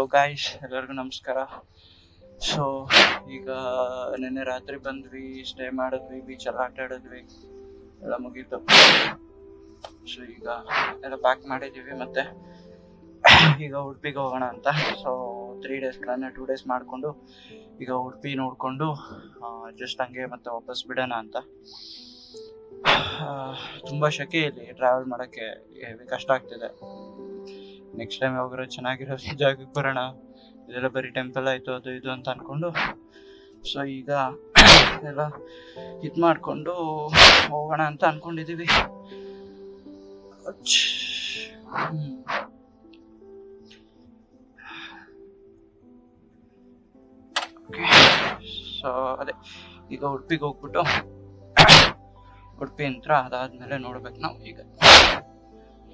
Hello guys, ಎಲ್ಲರಿಗೂ ನಮಸ್ಕಾರ. So ಈಗ ನೆನ್ನೆ ರಾತ್ರಿ ಬಂದ್ವಿ, ಸ್ಟೇ ಮಾಡಿದ್ವಿ, ಬೀಚಲ್ಲಿ ಆಟ ಆಡಿದ್ವಿ, ಎಲ್ಲ ಮುಗೀತು. ಸೊ ಈಗ ಎಲ್ಲ ಪ್ಯಾಕ್ ಮಾಡಿದ್ದೀವಿ, ಮತ್ತೆ ಈಗ ಉಡುಪಿಗೆ ಹೋಗೋಣ ಅಂತ. ಸೊ 3 ಡೇಸ್ ಪ್ಲಾನ್, 2 ಡೇಸ್ ಮಾಡಿಕೊಂಡು ಈಗ ಉಡುಪಿ ನೋಡಿಕೊಂಡು ಜಸ್ಟ್ ಹಂಗೆ ಮತ್ತೆ ವಾಪಸ್ ಬಿಡೋಣ ಅಂತ. ತುಂಬ ಶೆಕೆ ಇಲ್ಲಿ ಟ್ರಾವೆಲ್ ಮಾಡೋಕ್ಕೆ ಕಷ್ಟ ಆಗ್ತಿದೆ. ನೆಕ್ಸ್ಟ್ ಟೈಮ್ ಯಾವಾಗಾರ ಚೆನ್ನಾಗಿರೋ ಜಾಗಕ್ಕೆ ಬರೋಣ, ಇದೆಲ್ಲ ಬರೀ ಟೆಂಪಲ್ ಆಯಿತು ಅದು ಇದು ಅಂತ ಅಂದ್ಕೊಂಡು. ಸೊ ಈಗ ಎಲ್ಲ ಇದು ಮಾಡಿಕೊಂಡು ಹೋಗೋಣ ಅಂತ ಅಂದ್ಕೊಂಡಿದ್ದೀವಿ. ಓಕೆ, ಸೊ ಅದೇ ಈಗ ಉಡುಪಿಗೆ ಹೋಗ್ಬಿಟ್ಟು ಉಡುಪಿ ಯಂತ್ರ ಅದಾದ್ಮೇಲೆ ನೋಡ್ಬೇಕು ನಾವು. ಈಗ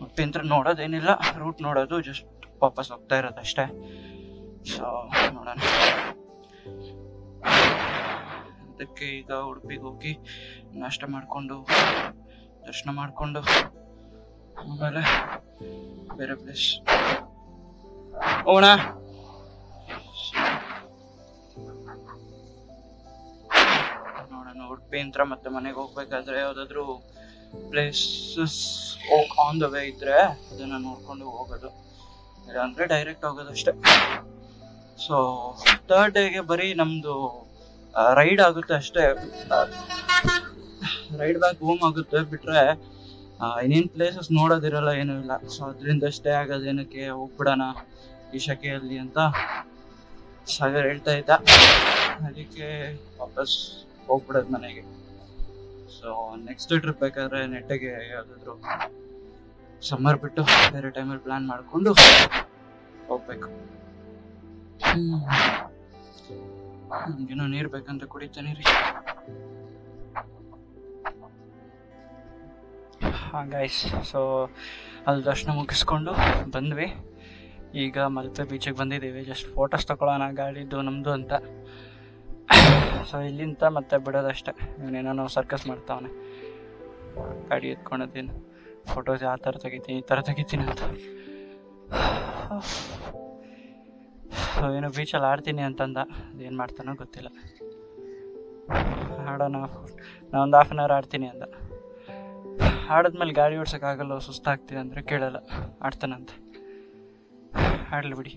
ಉಡುಪಿ ಯಂತ್ರ ನೋಡೋದೇನಿಲ್ಲ, ರೂಟ್ ನೋಡೋದು, ಜಸ್ಟ್ ವಾಪಸ್ ಹೋಗ್ತಾ ಇರೋದು ಅಷ್ಟೇ. ಸೊ ನೋಡೋಣ. ಅದಕ್ಕೆ ಈಗ ಉಡುಪಿಗೆ ಹೋಗಿ ನಾಷ್ಟ ಮಾಡಿಕೊಂಡು ದರ್ಶನ ಮಾಡಿಕೊಂಡು ಆಮೇಲೆ ಬೇರೆ ಪ್ಲೇಸ್ ಹೋಗೋಣ. ನೋಡೋಣ, ಉಡುಪಿ ಯಂತ್ರ ಮತ್ತೆ ಮನೆಗೆ ಹೋಗ್ಬೇಕಾದ್ರೆ ಯಾವ್ದಾದ್ರು ಪ್ಲೇಸಸ್ ಆನ್ ದ ವೇ ಇದ್ರೆ ಅದನ್ನ ನೋಡ್ಕೊಂಡು ಹೋಗೋದು, ಇಲ್ಲಾಂದ್ರೆ ಡೈರೆಕ್ಟ್ ಹೋಗೋದು ಅಷ್ಟೇ. ಸೊ 3rd ಡೇಗೆ ಬರೀ ನಮ್ದು ರೈಡ್ ಆಗುತ್ತೆ ಅಷ್ಟೇ, ರೈಡ್ ಬ್ಯಾಕ್ ಹೋಮ್ ಆಗುತ್ತೆ. ಬಿಟ್ರೆ ಇನ್ನೇನು ಪ್ಲೇಸಸ್ ನೋಡೋದಿರಲ್ಲ, ಏನೂ ಇಲ್ಲ. ಸೊ ಅದರಿಂದ ಸ್ಟೇ ಆಗೋದೇನಕ್ಕೆ, ಹೋಗ್ಬಿಡೋಣ ಈ ಶಕೆಯಲ್ಲಿ ಅಂತ ಸಾಗರ್ ಹೇಳ್ತಾ ಇದ್ದ. ಅದಕ್ಕೆ ವಾಪಸ್ ಹೋಗ್ಬಿಡೋದು ಮನೆಗೆ. ಸೊ ನೆಕ್ಸ್ಟ್ ಟ್ರಿಪ್ ಬೇಕಾದ್ರೆ ನೆಟ್ಟಿಗೆ ಯಾವುದಾದ್ರು ಸಮ್ಮರ್ ಬಿಟ್ಟು ಬೇರೆ ಟೈಮಲ್ಲಿ ಪ್ಲಾನ್ ಮಾಡಿಕೊಂಡು ಹೋಗ್ಬೇಕು. ನಮ್ಗೇನೋ ನೀರು ಬೇಕಂತ ಕುಡಿತಾನೆ ರೀ. ಹಾಂ ಗೈಸ್, ಸೊ ಅಲ್ಲಿ ದರ್ಶನ ಮುಗಿಸ್ಕೊಂಡು ಬಂದ್ವಿ. ಈಗ ಮಲ್ಪೆ ಬೀಚಿಗೆ ಬಂದಿದ್ದೀವಿ. ಜಸ್ಟ್ ಫೋಟೋಸ್ ತಗೊಳ್ಳೋಣ ಗಾಡಿದ್ದು ನಮ್ಮದು ಅಂತ. ಸೊ ಇಲ್ಲಿಂದ ಮತ್ತೆ ಬಿಡೋದಷ್ಟೇ. ಇವನೇನೋ ಸರ್ಕಸ್ ಮಾಡ್ತಾವನೆ, ಗಾಡಿ ಎತ್ಕೊಳೋದೇನು, ಫೋಟೋಸ್ ಯಾವ ಥರ ತೆಗಿತೀನಿ, ಈ ಥರ ತೆಗಿತೀನಿ ಅಂತ. ಸೊ ಏನೋ ಬೀಚಲ್ಲಿ ಆಡ್ತೀನಿ ಅಂತಂದ, ಅದೇನು ಮಾಡ್ತಾನೋ ಗೊತ್ತಿಲ್ಲ. ಆಡೋಣ, ನಾ ಒಂದು ½ hour ಆಡ್ತೀನಿ ಅಂದ. ಆಡಿದ್ಮೇಲೆ ಗಾಡಿ ಓಡ್ಸೋಕ್ಕಾಗಲ್ಲ, ಸುಸ್ತಾಗ್ತಿದೆ ಅಂದರೆ ಕೇಳಲ್ಲ, ಆಡ್ತಾನಂತೆ. ಆಡಲಿ ಬಿಡಿ.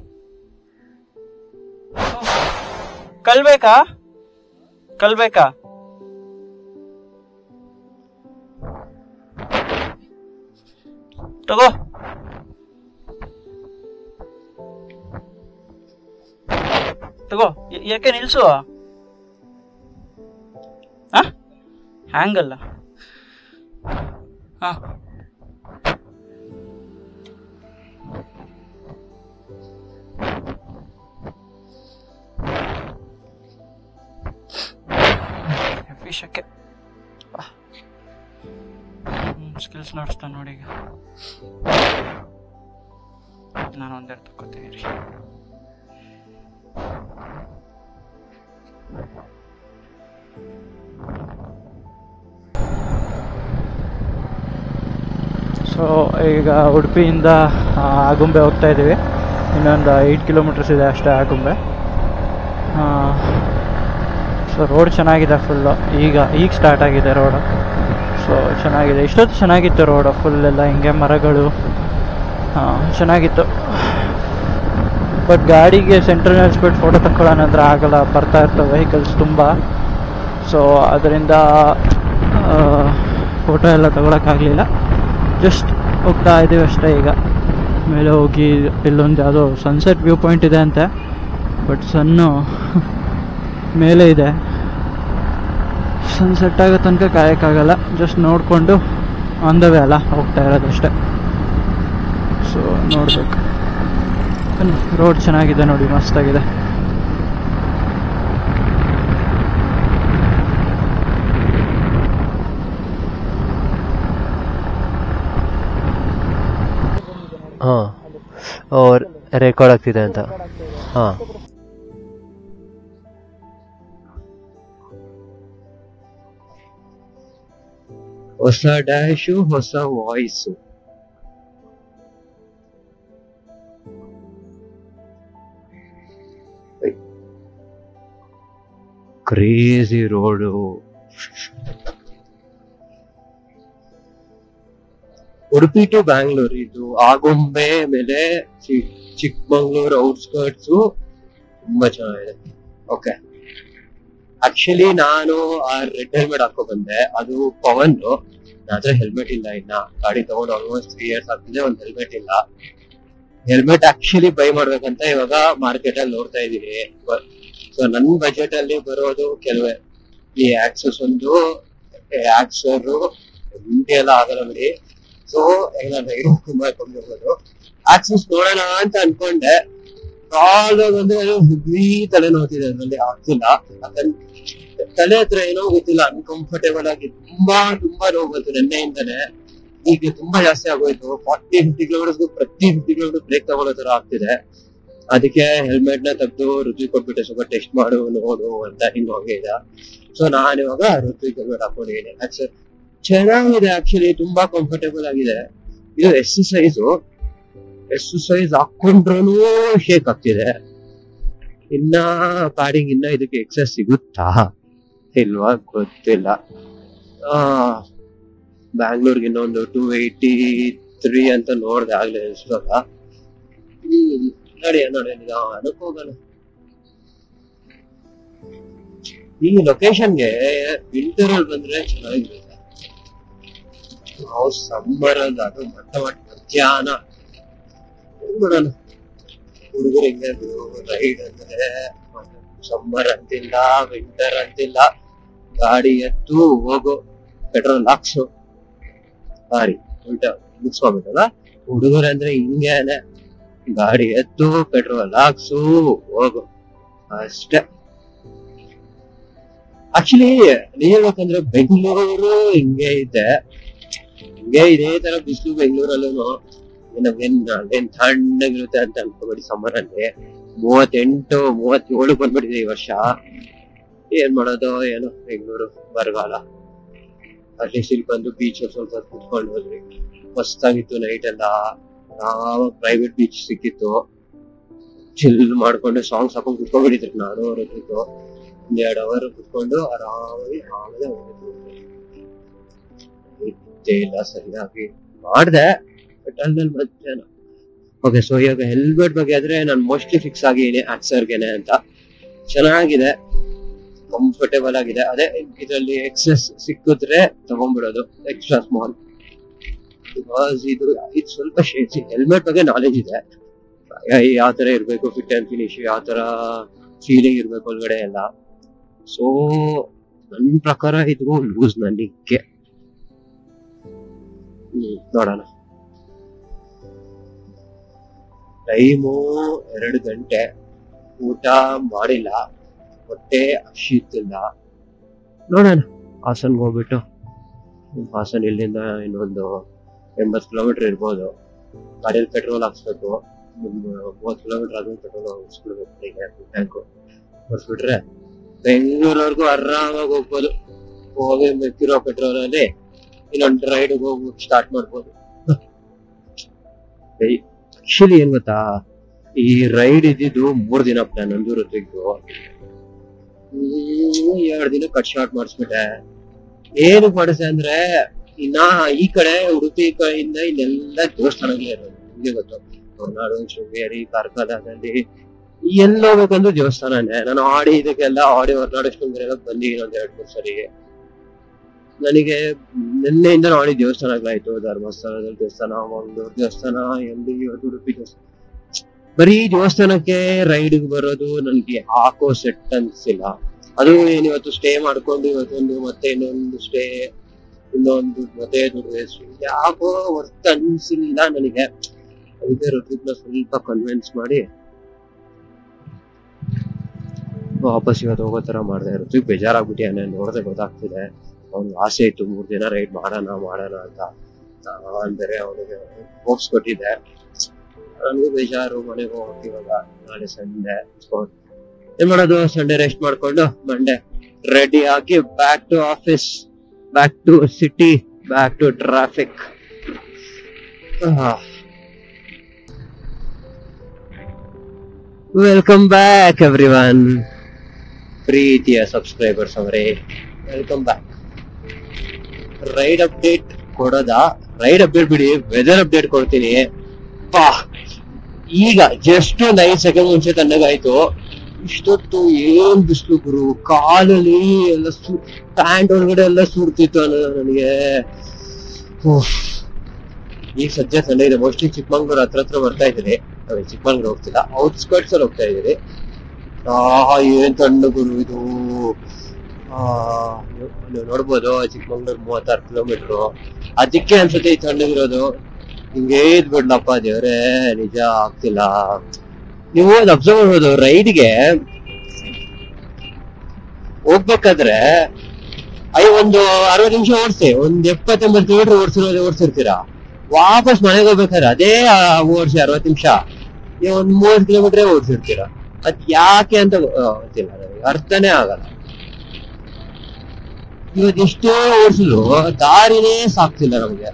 ಕಲ್ಬೇಕಾ ತಗೋ, ಯಾಕೆ ನಿಲ್ಸು? ಹ್ಯಾಂಗಲ್ಲ. ಹಾಂ ವಿಷಯಕ್ಕೆ ಸ್ಕಿಲ್ಸ್ ನೋಡಿಸ್ತಾನೆ ನೋಡಿ. ಈಗ ನಾನು ಒಂದೆರಡು ತಕ್ಕೋತೀನಿ ರೀ. ಸೊ ಈಗ ಉಡುಪಿಯಿಂದ ಆಗುಂಬೆ ಹೋಗ್ತಾ ಇದ್ದೀವಿ. ಇನ್ನೊಂದು 8 ಕಿಲೋಮೀಟರ್ಸ್ ಇದೆ ಅಷ್ಟೇ ಆಗುಂಬೆ. ಸೊ ರೋಡ್ ಚೆನ್ನಾಗಿದೆ ಫುಲ್ಲು, ಈಗ ಸ್ಟಾರ್ಟ್ ಆಗಿದೆ ರೋಡು. ಸೊ ಚೆನ್ನಾಗಿದೆ, ಇಷ್ಟೊತ್ತು ಚೆನ್ನಾಗಿತ್ತು ರೋಡು ಫುಲ್ಲೆಲ್ಲ, ಹಿಂಗೆ ಮರಗಳು ಚೆನ್ನಾಗಿತ್ತು. ಬಟ್ ಗಾಡಿಗೆ ಸೆಂಟ್ರ್ ನಿಲ್ಲಿಸ್ಬಿಟ್ಟು ಫೋಟೋ ತಗೊಳ್ಳೋಣ ಅಂದರೆ ಆಗಲ್ಲ, ಬರ್ತಾ ಇರ್ತವೆ ವೆಹಿಕಲ್ಸ್ ತುಂಬ. ಸೊ ಅದರಿಂದ ಫೋಟೋ ಎಲ್ಲ ತಗೊಳಕ್ಕಾಗಲಿಲ್ಲ. ಜಸ್ಟ್ ಹೋಗ್ತಾ ಇದ್ದೀವಿ ಅಷ್ಟೇ. ಈಗ ಮೇಲೆ ಹೋಗಿ ಇಲ್ಲೊಂದು ಯಾವುದೋ ಸನ್ಸೆಟ್ ವ್ಯೂ ಪಾಯಿಂಟ್ ಇದೆ ಅಂತೆ, ಬಟ್ ಸನ್ನು ಮೇಲೆ ಇದೆ. ಸನ್ಸೆಟ್ ಆಗೋ ತನಕ ಕಾಯೋಕ್ಕಾಗಲ್ಲ, ಜಸ್ಟ್ ನೋಡಿಕೊಂಡು ಆನ್ ದ ವೇ ಅಲ್ಲ ಹೋಗ್ತಾ ಇರೋದಷ್ಟೇ. ಸೊ ನೋಡಬೇಕು. ರೋಡ್ ಚೆನ್ನಾಗಿದೆ ನೋಡಿ, ಮಸ್ತಾಗಿದೆ. ಹಾಂ, ರೆಕಾರ್ಡ್ ಆಗ್ತಿದೆ ಅಂತ. ಹಾಂ, ಹೊಸ ಡ್ಯಾಶು, ಹೊಸ voice. Crazy road. Udupi to Bangalore, ಇದು ಆಗುಂಬೆ ಮೇಲೆ ಚಿಕ್ಕಮಂಗ್ಳೂರ್ ಔಟ್ಸ್ಕರ್ಟ್ಸ್, ತುಂಬಾ ಚೆನ್ನಾಗಿದೆ. ಓಕೆ, ಆಕ್ಚುಲಿ ನಾನು ಆ ರೆಡ್ ಹೆಲ್ಮೆಟ್ ಹಾಕೋ ಬಂದೆ, ಅದು ಪವನ್. ಆದ್ರೆ ಹೆಲ್ಮೆಟ್ ಇಲ್ಲ, ಇನ್ನ ಗಾಡಿ ತಗೊಂಡು ಆಲ್ಮೋಸ್ಟ್ 3 years ಆಗ್ತಿದೆ, ಒಂದು ಹೆಲ್ಮೆಟ್ ಇಲ್ಲ. ಹೆಲ್ಮೆಟ್ ಆಕ್ಚುಲಿ ಬೈ ಮಾಡ್ಬೇಕಂತ ಇವಾಗ ಮಾರ್ಕೆಟ್ ಅಲ್ಲಿ ನೋಡ್ತಾ ಇದೀನಿ. ಸೊ ನನ್ ಬಜೆಟ್ ಅಲ್ಲಿ ಬರೋದು ಕೆಲವೇ, ಈ ಆಕ್ಸಸ್ ಒಂದು, ಆಕ್ಸರ್ ಎಲ್ಲ ಆಗಲ್ಲ ಬಿಡಿ. ಸೊ ನಾನು ತುಂಬಾ ಕಮ್ಮಿ ಹೋಗೋದು. ಆಕ್ಸಸ್ ನೋಡೋಣ ಅಂತ ಅನ್ಕೊಂಡೆ, ಬಂದ್ರೆ ಹೆವಿ ತಲೆ ನೋಡ್ತಿದೆ, ಅದ್ರಲ್ಲಿ ಆಗ್ತಿಲ್ಲ. ತಲೆ ಹತ್ರ ಏನೋ ಗೊತ್ತಿಲ್ಲ, ಅನ್ಕಂಫರ್ಟೇಬಲ್ ಆಗಿ ತುಂಬಾ ನೋವು ಬಂತು ನೆನ್ನೆಯಿಂದಾನೆ. ಈಗ ತುಂಬಾ ಜಾಸ್ತಿ ಆಗೋಯ್ತು. 40-50 ಕಿಲೋಮೀಟರ್ಸ್ ಪ್ರತಿ 50 ಕಿಲೋಮೀಟರ್ ಬ್ರೇಕ್ ತಗೊಳ್ಳೋ ತರ ಆಗ್ತಿದೆ. ಅದಕ್ಕೆ ಹೆಲ್ಮೆಟ್ ನ ತೆಗೆದು ರುಚಿ ಕೊಟ್ಬಿಟ್ಟೆ, ಸ್ವಲ್ಪ ಟೆಸ್ಟ್ ಮಾಡು ನೋಡು ಅಂತ ಹಿಂಗ್ ಹೋಗಿದೆ. ಸೊ ನಾನು ಇವಾಗ ರುಚಿ ಹೆಲ್ಮೆಟ್ ಹಾಕೊಂಡಿದ್ದೀನಿ. ಚೆನ್ನಾಗಿದೆ, ಆಕ್ಚುಲಿ ತುಂಬಾ ಕಂಫರ್ಟೇಬಲ್ ಆಗಿದೆ. ಇದು ಎಕ್ಸಸೈಸ್ ಹಾಕೊಂಡ್ರೂ ಶೇಕ್ ಆಗ್ತಿದೆ. ಇನ್ನ ಪಾಡಿಂಗ್ ಇನ್ನ ಇದಕ್ಕೆ ಎಕ್ಸಸ್ ಸಿಗುತ್ತಾ ಇಲ್ವಾ ಗೊತ್ತಿಲ್ಲ. ಬ್ಯಾಂಗ್ಳೂರ್ಗೆ ಇನ್ನೊಂದು 283 ಅಂತ ನೋಡ್ದೆ ಆಗ್ಲೇ ಇವಾಗ. ನೋಡಿ ಅದಕ್ಕೆ ಹೋಗೋಣ. ಈ ಲೊಕೇಶನ್ಗೆ ವಿಂಟರ್ ಅಲ್ಲಿ ಬಂದ್ರೆ ಚೆನ್ನಾಗಿರುತ್ತೆ. ನಾವು ಸಮ್ಮರ್ ಅಲ್ಲಿ ಅದು ಮಧ್ಯಾಹ್ನ ಮಾಡೋಣ. ಹುಡುಗರಿಗೆ ರೈಡ್ ಅಂದ್ರೆ ಸಮ್ಮರ್ ಅಂತಿಲ್ಲ, ವಿಂಟರ್ ಅಂತಿಲ್ಲ, ಗಾಡಿ ಎತ್ತು ಹೋಗು, ಪೆಟ್ರೋಲ್ ಹಾಕ್ಸು, ಸಾರಿ ಉಲ್ಟಾ ಮುಗಿಸ್ಕೊಬಿಟ್ಟಲ್ಲ. ಹುಡುಗರು ಅಂದ್ರೆ ಹಿಂಗೇನೆ, ಗಾಡಿ ಎತ್ತು ಪೆಟ್ರೋಲ್ ಹಾಕ್ಸು ಹೋಗು ಅಷ್ಟೇ. ಆಕ್ಚುಲಿ ನೀವ್ ಹೇಳ್ಬೇಕಂದ್ರೆ ಬೆಂಗಳೂರು ಹಿಂಗೆ ಇದೇ ತರ ಬಿಸಿಲು. ಬೆಂಗಳೂರಲ್ಲೂ ನಮ್ಗೇನ್ ತಣ್ಣಗಿರುತ್ತೆ ಅಂತ ಅನ್ಕೋಬೇಡಿ. ಸಮ್ಮರ್ ಅಲ್ಲಿ 38-37 ಬಂದ್ಬಿಟ್ಟಿದೆ ಈ ವರ್ಷ. ಏನ್ ಮಾಡೋದು ಏನೋ, ಬೆಂಗಳೂರು ಬರಗಾಲ. ಅಟ್ಲೀಸ್ಟ್ ಇಲ್ಲಿ ಬಂದು ಬೀಚ್ ಸ್ವಲ್ಪ ಕುತ್ಕೊಂಡು ಹೋದ್ರಿ, ಮಸ್ತಾಗಿತ್ತು. ನೈಟ್ ಎಲ್ಲ ಪ್ರೈವೇಟ್ ಬೀಚ್ ಸಿಕ್ಕಿತ್ತು, ಚಿಲ್ ಮಾಡ್ಕೊಂಡು ಸಾಂಗ್ಸ್ ಹಾಕೊಂಡು ಕುತ್ಕೊಂಡ್ಬಿಟ್ಟಿದ್ರು. ನಾನು ಅವ್ರ ಜೊತೆ 1-2 ಅವರ್ ಕುತ್ಕೊಂಡು ಆರಾಮಾಗಿ ನಿದ್ದೆ ಇಲ್ಲ ಸರಿಯಾಗಿ ಮಾಡ್ದೆ. ಬಟ್ ಅಲ್ಲಲ್ಲಿ ಮಧ್ಯಾಹ್ನ ಓಕೆ. ಸೊ ಇವಾಗ ಹೆಲ್ಮೆಟ್ ಬಗ್ಗೆ ಆದ್ರೆ ನಾನು ಮೋಸ್ಟ್ಲಿ ಫಿಕ್ಸ್ ಆಗಿದ್ದೀನಿ ಆಕ್ಸರ್ಗೆನೆ ಅಂತ. ಚೆನ್ನಾಗಿದೆ, ಕಂಫರ್ಟೇಬಲ್ ಆಗಿದೆ. ಅದೇ ಇದರಲ್ಲಿ ಎಕ್ಸೆಸ್ ಸಿಕ್ಕಿದ್ರೆ ತಗೊಂಡ್ಬಿಡೋದು, ಎಕ್ಸ್ಟ್ರಾ ಸ್ಮಾಲ್. ಬಿಕಾಸ್ ಇದು ಸ್ವಲ್ಪ ಹೆಲ್ಮೆಟ್ ಬಗ್ಗೆ ನಾಲೆಜ್ ಇದೆ, ಯಾವ ತರ ಇರ್ಬೇಕು, ಫಿಟ್ ಅಂಡ್ ಫಿನಿಶ್ ಯಾವ ತರ ಫೀಲಿಂಗ್ ಇರ್ಬೇಕು ಒಳಗಡೆ ಎಲ್ಲ. ಸೊ ನನ್ನ ಪ್ರಕಾರ ಇದು ಲೂಸ್ ನನಗೆ. ನೋಡೋಣ. ಟೈಮು 2 ಗಂಟೆ, ಊಟ ಮಾಡಿಲ್ಲ, ಹೊಟ್ಟೆ ಹಸಿತಿಲ್ಲ. ನೋಡೋಣ, ಹಾಸನ್ಗೆ ಹೋಗ್ಬಿಟ್ಟು, ಹಾಸನ್ ಇಲ್ಲಿಂದ ಇನ್ನೊಂದು 80 ಕಿಲೋಮೀಟರ್ ಇರ್ಬೋದು. ಗಾಡಿಯಲ್ಲಿ ಪೆಟ್ರೋಲ್ ಹಾಕ್ಸ್ಬೇಕು, 30 ಕಿಲೋಮೀಟರ್ ಆದ್ಮೇಲೆ ಪೆಟ್ರೋಲ್ ಹಾಕ್ಸ್ಬಿಡ್ಬೇಕು. ಟ್ಯಾಂಕು ಹೊಡ್ಸ್ಬಿಟ್ರೆ ಬೆಂಗಳೂರವರೆಗೂ ಆರಾಮಾಗಿ ಹೋಗ್ಬೋದು. ಹೋಗಿ ಮೆಕ್ಕಿರೋ ಪೆಟ್ರೋಲ್ ಅಲ್ಲಿ ಇನ್ನೊಂದು ರೈಡ್ ಹೋಗಿ ಸ್ಟಾರ್ಟ್ ಮಾಡ್ಬೋದು. ಆಕ್ಚುಲಿ ಏನ್ ಗೊತ್ತಾ, ಈ ರೈಡ್ ಇದ್ದಿದ್ದು 3 ದಿನ ಪ್ಲಾನ್. ನಂದು ಋತ್ವಿಕ್ದು 2 ದಿನ ಕಟ್ ಶಾರ್ಟ್ ಮಾಡಿಸ್ಬಿಟ್ಟೆ. ಏನು ಮಾಡಿಸೆ ಅಂದ್ರೆ, ಇನ್ನ ಈ ಕಡೆ ಉಡುಪಿ ಕಡೆಯಿಂದ ಇಲ್ಲೆಲ್ಲ ದೇವಸ್ಥಾನಗಳೇ ಇರೋದು. ನಿಮ್ಗೆ ಗೊತ್ತು, ಹೊರನಾಡು, ಶೃಂಗೇರಿ, ಕಾರ್ಕಳದಲ್ಲಿ ಎಲ್ಲ ಹೋಗ್ಬೇಕಂದ್ರೆ ದೇವಸ್ಥಾನನೇ. ನಾನು ಇದಕ್ಕೆಲ್ಲ ಹೊರನಾಡು, ಶೃಂಗೇರಿ ಎಲ್ಲ ಬಂದಿದ್ದೀನಿ 1-2-3 ಸರಿ. ನನಗೆ ನಿನ್ನೆಯಿಂದ ಆಡಿ ದೇವಸ್ಥಾನಗಳಾಯ್ತು. ಧರ್ಮಸ್ಥಳದಲ್ಲಿ ದೇವಸ್ಥಾನ, ಮಂಗಳೂರು ದೇವಸ್ಥಾನ, ಉಡುಪಿ ದೇವಸ್ಥಾನ. ಬರೀ ದೇವಸ್ಥಾನಕ್ಕೆ ರೈಡ್ಗೆ ಬರೋದು ನನ್ಗೆ ಹಾಕೋ ಸೆಟ್ ಅನ್ಸಿಲ್ಲ. ಅದು ಏನಿವತ್ತು ಸ್ಟೇ ಮಾಡ್ಕೊಂಡು ಇವತ್ತೊಂದು ಮತ್ತೆ ಇನ್ನೊಂದು ಸ್ಟೇ, ಇನ್ನೊಂದು ಮತ್ತೆ ದುಡ್ಡು ವೇಸ್ಟ್, ಯಾಕೋ ವರ್ತ್ ಅನ್ಸಿಲ್ಲ ನನಗೆ. ಅದಕ್ಕೆ ಋತ್ವಿಕ್ನ ಸ್ವಲ್ಪ ಕನ್ವಿನ್ಸ್ ಮಾಡಿ ವಾಪಸ್ ಇವತ್ತು ಹೋಗೋ ತರ ಮಾಡಿದೆ. ಋತ್ವಿಕ್ ಬೇಜಾರಾಗ್ಬಿಟ್ಟಿಯಾನೆ, ನೋಡಿದ್ರೆ ಗೊತ್ತಾಗ್ತಿದೆ. ಅವ್ನಿಗೆ ಆಸೆ ಇತ್ತು 3 ದಿನ ರೈಡ್ ಮಾಡೋಣ ಅಂತ. ಅಂದರೆ ಅವನಿಗೆ ಹೋಪ್ಸ್ ಕೊಟ್ಟಿದ್ದೆ. ನನಗೂ ಬೇಜಾರು, ಮನೆಗೆ ಹೋಗ್ತಿ ಇವಾಗ. ನಾಳೆ ಸಂಡೇ ಏನ್ ಮಾಡೋದು, ಸಂಡೇ ರೆಸ್ಟ್ ಮಾಡ್ಕೊಂಡು ಮಂಡೇ ರೆಡಿ ಆಗಿ back to office, back to city, back to traffic. Welcome back everyone. ಪ್ರೀತಿಯ ಸಬ್ಸ್ಕ್ರೈಬರ್ಸ್ ಅವರೇ, ವೆಲ್ಕಮ್ ಬ್ಯಾಕ್. ರೈಡ್ ಅಪ್ಡೇಟ್ ಕೊಡೋದಾ? ರೈಡ್ ಅಪ್ಡೇಟ್ ಬಿಡಿ, ವೆದರ್ ಅಪ್ಡೇಟ್ ಕೊಡ್ತೀನಿ. ಪಾ ಈಗ ಜಸ್ಟ್ 9 ಸೆಕೆಂಡ್ ಮುಂಚೆ ತಣ್ಣಗಾಯ್ತು. ಇಷ್ಟೊತ್ತು ಏನ್ ಬಿಸ್ಲು ಗುರು, ಕಾಲಲ್ಲಿ ಎಲ್ಲ ಪ್ಯಾಂಟ್ ಒಳಗಡೆ ಎಲ್ಲ ಸುಡ್ತಿತ್ತು ನನಗೆ. ಈಗ ಸದ್ಯ ತಣ್ಣ ಇದೆ. ಮೋಸ್ಟ್ಲಿ ಚಿಕ್ಕಮಂಗ್ಳೂರ್ ಹತ್ರ ಬರ್ತಾ ಇದ್ದೀರಿ. ಚಿಕ್ಕಮಂಗ್ಳೂರ್ ಹೋಗ್ತಿಲ್ಲ, ಔಟ್ಸ್ಕರ್ಟ್ಸ್ ಅಲ್ಲಿ ಹೋಗ್ತಾ ಇದ್ದೀರಿ. ಏನ್ ತಣ್ಣ ಗುರು ಇದು. ನೀವು ನೋಡ್ಬೋದು ಚಿಕ್ಕಮಂಗ್ಳೂರ್ 36 ಕಿಲೋಮೀಟರ್. ಅದಕ್ಕೆ ಅನ್ಸುತ್ತೆ ಈ ತಣ್ಣಗಿರೋದು. ಹಿಂಗೇ ಇದ್ ಬಿಡ್ಲಪ್ಪ ದೇವ್ರೆ, ನಿಜ ಆಗ್ತಿಲ್ಲ. ನೀವು ಅಬ್ಸರ್ವ್ ಮಾಡ್ಬೋದು, ರೈಡ್ಗೆ ಹೋಗ್ಬೇಕಾದ್ರೆ ಒಂದು 60 ನಿಮಿಷ ಓಡಿಸಿ, ಒಂದ್ 70-80 ಕಿಲೋಮೀಟರ್ ಓಡಿಸಿರ್ತೀರಾ. ವಾಪಸ್ ಮನೆಗೆ ಹೋಗ್ಬೇಕಾದ್ರೆ ಅದೇ ಓಡಿಸಿ 60 ನಿಮಿಷ ಒಂದ್ 30 ಕಿಲೋಮೀಟರ್ ಓಡಿಸಿರ್ತೀರಾ. ಅದ್ ಯಾಕೆ ಅಂತ ಗೊತ್ತಿಲ್ಲ ನನಗೆ, ಅರ್ಥನೇ ಆಗಲ್ಲ. ಇವತ್ತು ಎಷ್ಟೇ ಓಡಿಸಿದ್ರು ದಾರಿನೇ ಸಾಕ್ತಿಲ್ಲ ನಮ್ಗೆ.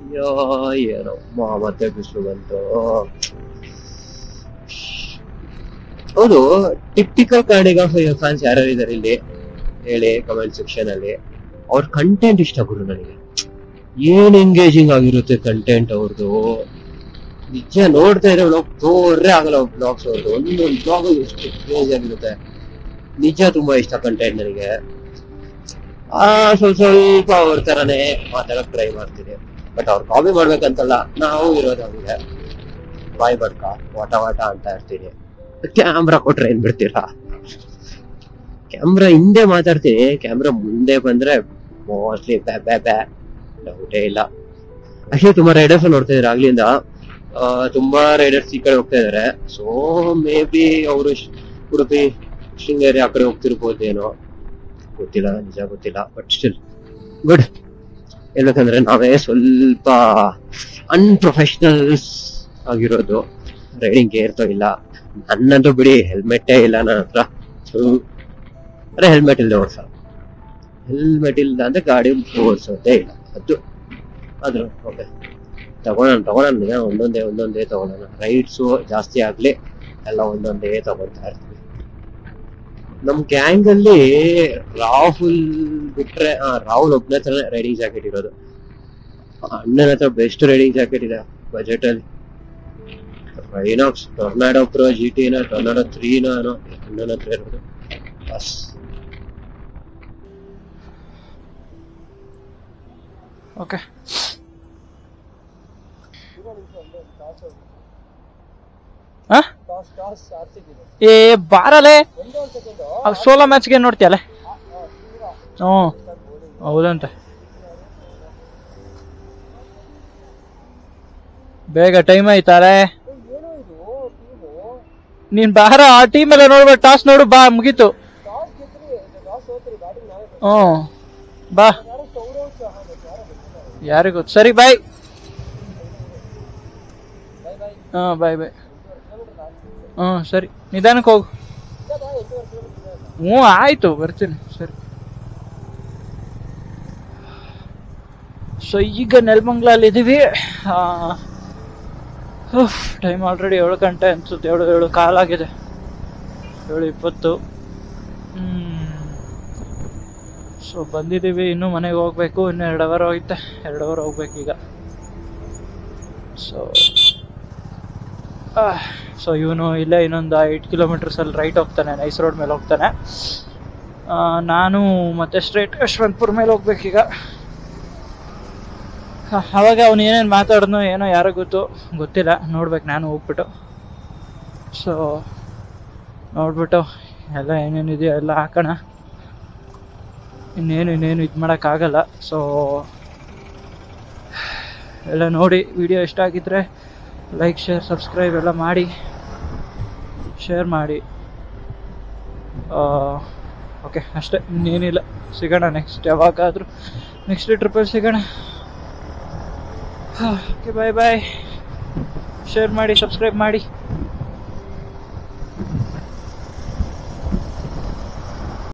ಅಯ್ಯೋ ಏನೋ ಮತ್ತೆ ಬಿಸಿಲು ಬಂತು. ಹೌದು, ಟಿಪಿಕಲ್ ಕನ್ನಡಿಗ ಫ್ಯಾನ್ಸ್ ಯಾರು ಇದಾರೆ ಇಲ್ಲಿ ಹೇಳಿ ಕಮೆಂಟ್ ಸೆಕ್ಷನ್ ಅಲ್ಲಿ. ಅವ್ರ ಕಂಟೆಂಟ್ ಇಷ್ಟ ಗುರು ನನಗೆ. ಏನ್ ಎಂಗೇಜಿಂಗ್ ಆಗಿರುತ್ತೆ ಕಂಟೆಂಟ್ ಅವ್ರದ್ದು. ನಿಜ ನೋಡ್ತಾ ಇದ್ರೆ ತೋರ್ರೆ ಆಗಲ್ಲ ಬ್ಲಾಗ್ಸ್ ಅವ್ರದ್ದು. ಒಂದೊಂದು ಬ್ಲಾಗ್ ಎಷ್ಟು ಕ್ರೇಜ್ ಆಗಿರುತ್ತೆ. ನಿಜ ತುಂಬಾ ಇಷ್ಟ ಕಂಟೆಂಟ್ ನನಗೆ. ಸ್ವಲ್ಪ ಅವ್ರ ತರಾನೇ ಮಾತಾಡಕ್ ಟ್ರೈ ಮಾಡ್ತೀನಿ. ಬಟ್ ಅವ್ರು ಕಾಪಿ ಮಾಡ್ಬೇಕಂತಲ್ಲ, ನಾವು ಇರೋದು ಅವ್ರಿಗೆ ಬಾಯ್ ಬಡ್ಕ ವಾಟ ವಾಟ ಅಂತ ಇರ್ತೀನಿ. ಕ್ಯಾಮ್ರಾ ಕೊಟ್ರೆ ಏನ್ ಬಿಡ್ತೀರಾ? ಕ್ಯಾಮ್ರಾ ಹಿಂದೆ ಮಾತಾಡ್ತೀನಿ, ಕ್ಯಾಮ್ರಾ ಮುಂದೆ ಬಂದ್ರೆ ಮೋಸ್ಟ್ಲಿ ಬ್ಯಾ ಡೌಟೇ ಇಲ್ಲ. ಅಷ್ಟೇ ತುಂಬಾ ರೈಡರ್ಸ್ ನೋಡ್ತಾ ಇದಾರೆ ಆಗ್ಲಿಂದ. ತುಂಬಾ ರೈಡರ್ಸ್ ಈ ಕಡೆ ಹೋಗ್ತಾ ಇದಾರೆ. ಸೊ ಮೇ ಬಿ ಅವರು ಉಡುಪಿ ಶೃಂಗೇರಿ ಆ ಕಡೆ ಹೋಗ್ತಿರ್ಬೋದೇನೋ, ಗೊತ್ತಿಲ್ಲ, ನಿಜ ಗೊತ್ತಿಲ್ಲ. But still good. ಹೇಳ್ಬೇಕಂದ್ರೆ ನಾವೇ ಸ್ವಲ್ಪ ಅನ್ಪ್ರೊಫೆಷನಲ್ಸ್ ಆಗಿರೋದು. ರೈಡಿಂಗ್ ಗೇರ್తో ಇಲ್ಲ. ನನ್ನಂತೂ ಬಿಡಿ, ಹೆಲ್ಮೆಟ್ಟೇ ಇಲ್ಲ ನನ್ನ ಹತ್ರ. ಅರೆ ಹೆಲ್ಮೆಟ್ ಇಲ್ಲದೆ ಓಡಿಸ, ಹೆಲ್ಮೆಟ್ ಇಲ್ಲ ಅಂದ್ರೆ ಗಾಡಿ ಓಡಿಸೋದೇ ಇಲ್ಲ. ಆದ್ರೂ ಓಕೆ, ತಗೊಳೋಣ ಒಂದೊಂದೇ ತಗೊಳೋಣ. ರೈಡ್ಸು ಜಾಸ್ತಿ ಆಗ್ಲಿ, ಎಲ್ಲ ಒಂದೊಂದೇ ತಗೊಳ್ತಾ ಇರ್ತೀವಿ. ನಮ್ ಗ್ಯಾಂಗ್ ಅಲ್ಲಿ ರಾಹುಲ್ ಬಿಟ್ರೆ, ರಾಹುಲ್ ಒಬ್ಬನ ಹತ್ರ ರೈಡಿಂಗ್ ಜಾಕೆಟ್ ಇರೋದು. ಅಣ್ಣನ ಹತ್ರ ಬೆಸ್ಟ್ ರೈಡಿಂಗ್ ಜಾಕೆಟ್ ಇದೆ ಬಜೆಟ್ ಅಲ್ಲಿ. ರೈನಾಕ್ಸ್ ಟೊರ್ನಾಡೋ ಪ್ರೋ GT ಟೊರ್ನಾಡೋ 3 ಅಣ್ಣನ ಹತ್ರ ಇರೋದು. Bus okay. ಏ ಬಾರಲೆ, ಸೋಲೋ ಮ್ಯಾಚ್ಗೆ ನೋಡ್ತೀಯಲ್ಲ? ಹೌದಂತೆ. ಬೇಗ ಟೈಮ್ ಆಯ್ತಾರೆ. ನೀನ್ ಬಾರ, ಆ ಟೀಮ್ ಎಲ್ಲ ನೋಡ್ಬೇಡ, ಟಾಸ್ ನೋಡು, ಬಾ ಮುಗೀತು. ಬಾ, ಯಾರಿಗೂ. ಸರಿ ಬಾಯ್. ಬಾಯ್. ಸರಿ, ನಿಧಾನಕ್ಕೆ ಹೋಗು. ಆಯ್ತು, ಬರ್ತೀನಿ. ಸರಿ. ಸೊ ಈಗ ನೆಲಮಂಗಲಲ್ಲಿ ಇದೀವಿ. ಟೈಮ್ ಆಲ್ರೆಡಿ 7 ಗಂಟೆ ಅನ್ಸುತ್ತೆ. 7 ಕಾಲಾಗಿದೆ. 7:20. ಸೊ ಬಂದಿದ್ದೀವಿ, ಇನ್ನೂ ಮನೆಗೆ ಹೋಗ್ಬೇಕು. ಇನ್ನು 2 ಅವರ್ ಹೋಗುತ್ತೆ. 2 ಅವರ್ ಹೋಗ್ಬೇಕು ಈಗ. ಸೊ ಇವನು ಇಲ್ಲೇ ಇನ್ನೊಂದು 8 ಕಿಲೋಮೀಟರ್ಸಲ್ಲಿ ರೈಟ್ ಹೋಗ್ತಾನೆ, ನೈಸ್ ರೋಡ್ ಮೇಲೆ ಹೋಗ್ತಾನೆ. ನಾನು ಮತ್ತೆ ಸ್ಟ್ರೈಟ್ ಯಶವಂತಪುರ ಮೇಲೆ ಹೋಗ್ಬೇಕೀಗ. ಅವಾಗ ಅವನು ಏನೇನು ಮಾತಾಡಿದ್ನೋ ಏನೋ ಯಾರೋ ಗೊತ್ತಿಲ್ಲ. ನೋಡ್ಬೇಕು ನಾನು ಹೋಗ್ಬಿಟ್ಟು. ಸೊ ನೋಡ್ಬಿಟ್ಟು ಎಲ್ಲ ಏನೇನಿದೆಯೋ ಎಲ್ಲ ಹಾಕೋಣ. ಇನ್ನೇನು ಇದು ಮಾಡೋಕ್ಕಾಗಲ್ಲ. ಸೊ ಎಲ್ಲ ನೋಡಿ, ವಿಡಿಯೋ ಇಷ್ಟ ಆಗಿದ್ರೆ ಲೈಕ್, ಶೇರ್, ಸಬ್ಸ್ಕ್ರೈಬ್ ಎಲ್ಲ ಮಾಡಿ, ಶೇರ್ ಮಾಡಿ. ಓಕೆ, ಅಷ್ಟೇ, ಇನ್ನೇನಿಲ್ಲ. ಸಿಗೋಣ ನೆಕ್ಸ್ಟ್ ಯಾವಾಗಾದರೂ, ನೆಕ್ಸ್ಟ್ ಟ್ರಿಪ್ಪಲ್ಲಿ ಸಿಗೋಣ. ಓಕೆ, ಬಾಯ್. ಶೇರ್ ಮಾಡಿ, ಸಬ್ಸ್ಕ್ರೈಬ್ ಮಾಡಿ.